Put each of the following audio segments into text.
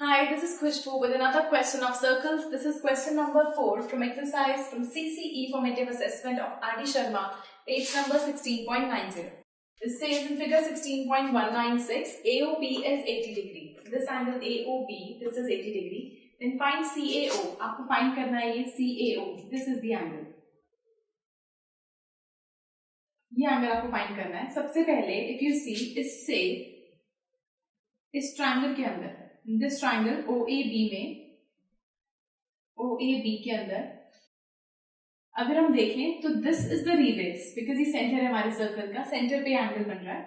Hi, this is Khushbu with another question of circles. This is question number 4 from exercise from CCE Formative Assessment of R.D. Sharma, page number 16.90. This says in figure 16.196, AOB is 80 degree. This angle AOB, this is 80 degree. Then find CAO. आपको find करना है ये CAO. This is the angle. ये angle आपको find करना है. सबसे पहले इफ यू सी इससे इस ट्रायंगल के अंदर दिस ट्रायंगल OAB में OAB के अंदर अगर हम देखें तो this is the radius because ये सेंटर है हमारे सर्कल का. सेंटर पे एंगल बन रहा है.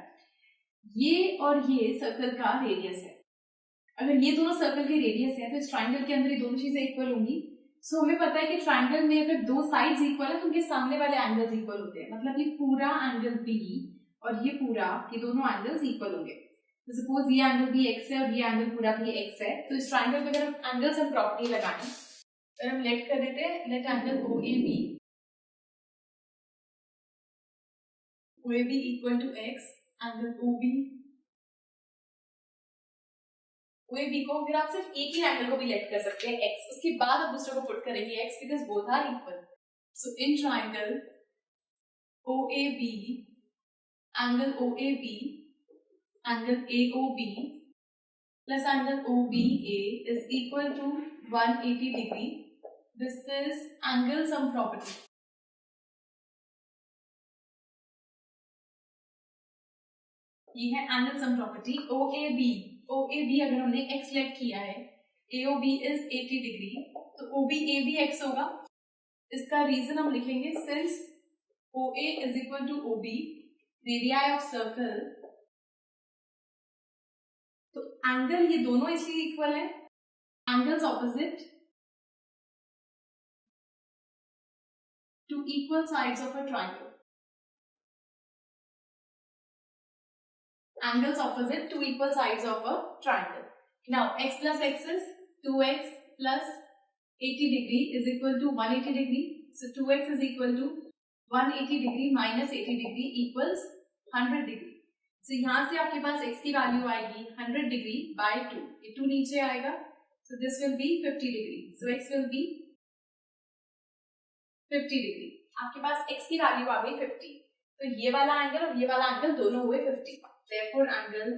ये और ये सर्कल का रेडियस है. अगर ये दोनों सर्कल के रेडियस है तो इस ट्रायंगल के अंदर ये दोनों चीजें इक्वल होंगी. सो हमें पता है कि ट्रायंगल में अगर दो साइड्स इक्वल है तो उनके सामने वाले एंगल्स इक्वल होते हैं. मतलब ये पूरा एंगल B और ये पूरा, ये दोनों एंगल्स इक्वल होंगे. तो सपोज ये एंगल भी x है और ये एंगल पूरा भी x है. तो इस ट्रायंगल में अगर हम एंगल्स एंड प्रॉपर्टी लगाएं अगर हम लेट कर देते हैं, let angle OAB equal to x, angle OAB को अगर आप सिर्फ एक ही एंगल को भी लेट कर सकते हैं x, उसके बाद आप दूसरे को पुट करेंगे x because both are equal. So in triangle OAB, angle OAB, angle AOB plus angle OBA is equal to 180 degree. This is angle sum property. ये है angle sum property. OAB अगर हमने x लेट किया है, AOB is 80 degree, तो OBA भी x होगा. इसका रीजन हम लिखेंगे since OA is equal to OB, radii of circle. तो एंगल ये दोनों इसलिए इक्वल है, angles opposite to equal sides of a triangle. Angles opposite to equal sides of a triangle. Now x plus x is 2x plus 80 degree is equal to 180 degree. So 2x is equal to 180 degree minus 80 degree equals 100 degree. So, यहां से आपके पास x की value आएगी 100 degree by 2. ये 2 नीचे आएगा. So this will be 50 degree. So x will be 50 degree. आपके पास x की वैल्यू आ गई 50. तो ये वाला एंगल और ये वाला एंगल दोनों हुए 50. Therefore angle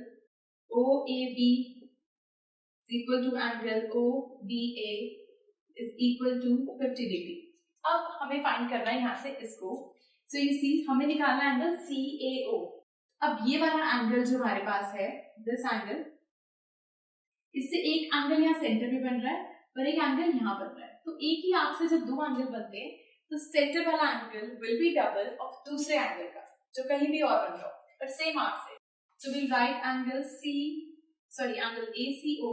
OAB is equal to angle OBA is equal to 50 degree. अब हमें फाइंड करना है यहाँ से इसको. So you see हमें निकालना एंगल CAO. अब ये वाला एंगल जो हमारे पास है, दिस एंगल, इससे एक एंगल यहाँ सेंटर में बन रहा है और एक एंगल यहाँ बन रहा है. तो एक ही आर्क से जब दो एंगल बनते हैं तो सेंटर वाला angle will be double of दूसरे एंगल का जो कहीं भी और बन रहा हो पर सेम आर्क से. So will write angle angle ACO.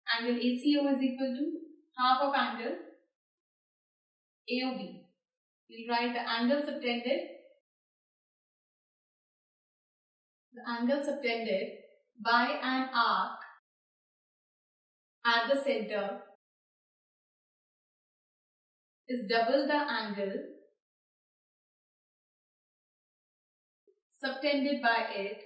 Angle ACO is equal to half of angle AOB. Will write the angle subtended. The angle subtended by an arc at the center is double the angle subtended by it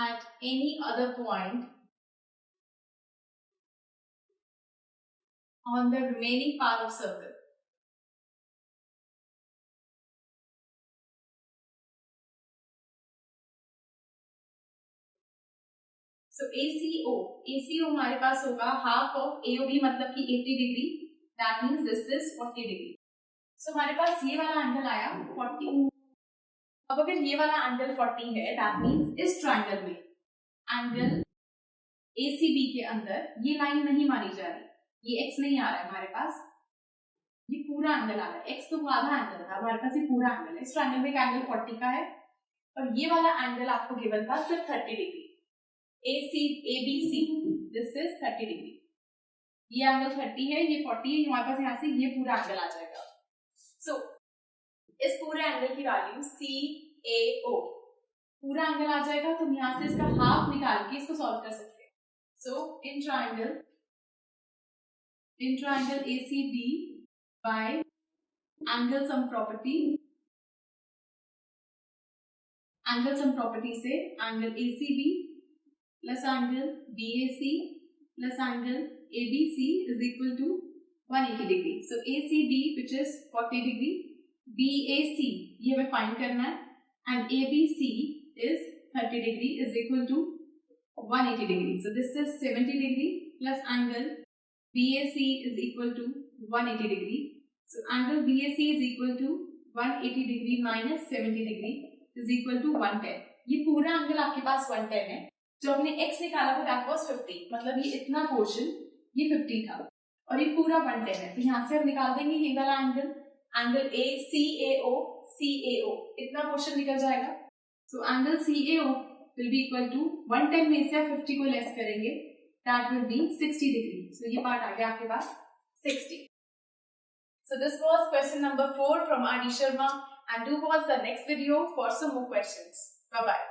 at any other point on the remaining part of circle. So ACO हमारे पास होगा half of AOB मतलब कि 80 degree. That means this is 40 degree. So हमारे पास ये वाला angle आया 40. अब अगर ये वाला एंगल 40 है दैट मीन्स इस ट्रायंगल में एंगल ACB के अंदर ये लाइन नहीं मानी जा रही. ये x नहीं आ रहा है हमारे पास, ये पूरा एंगल आ रहा है. x तो आधा एंगल था, हमारे पास ये पूरा एंगल है. इस ट्रायंगल में एक एंगल 40 का है और ये वाला एंगल आपको गिवन था सिर्फ 30 degree. ABC this is 30 degree. ये एंगल 30 है, ये 40 है. हमारे पास यहाँ से ये पूरा एंगल आ जाएगा. सो इस पूरे एंगल की वैल्यू CAO पूरा एंगल आ जाएगा. तो हम यहाँ से इसका हाफ निकाल के इसको सॉल्व कर सकते हैं. So in triangle ACB by angle sum property, angle sum property से angle ACB plus angle BAC plus angle ABC is equal to 180 degree. So ACB which is 40 degree, BAC ये हमें find करना है and ABC is 30 degree is equal to 180 degree. So this is 70 degree plus angle BAC is equal to 180 degree. So angle BAC is equal to 180 degree minus 70 degree is equal to 110. ये पूरा angle आपके पास 110 है. जो हमने x निकाला था that was 50. मतलब ये इतना पोर्शन ये 50 था और ये पूरा 110 है. तो यहाँ से हम निकाल देंगे ये वाला एंगल, एंगल CAO इतना पोर्शन निकल जाएगा. So angle CAO will be equal to 110 में से 50 को लेस करेंगे that will be 60 degree. So ये पार्ट आ गया आपके पास 60. So this was question number 4 from R.D. Sharma and do watch the next video for some more questions. Bye bye.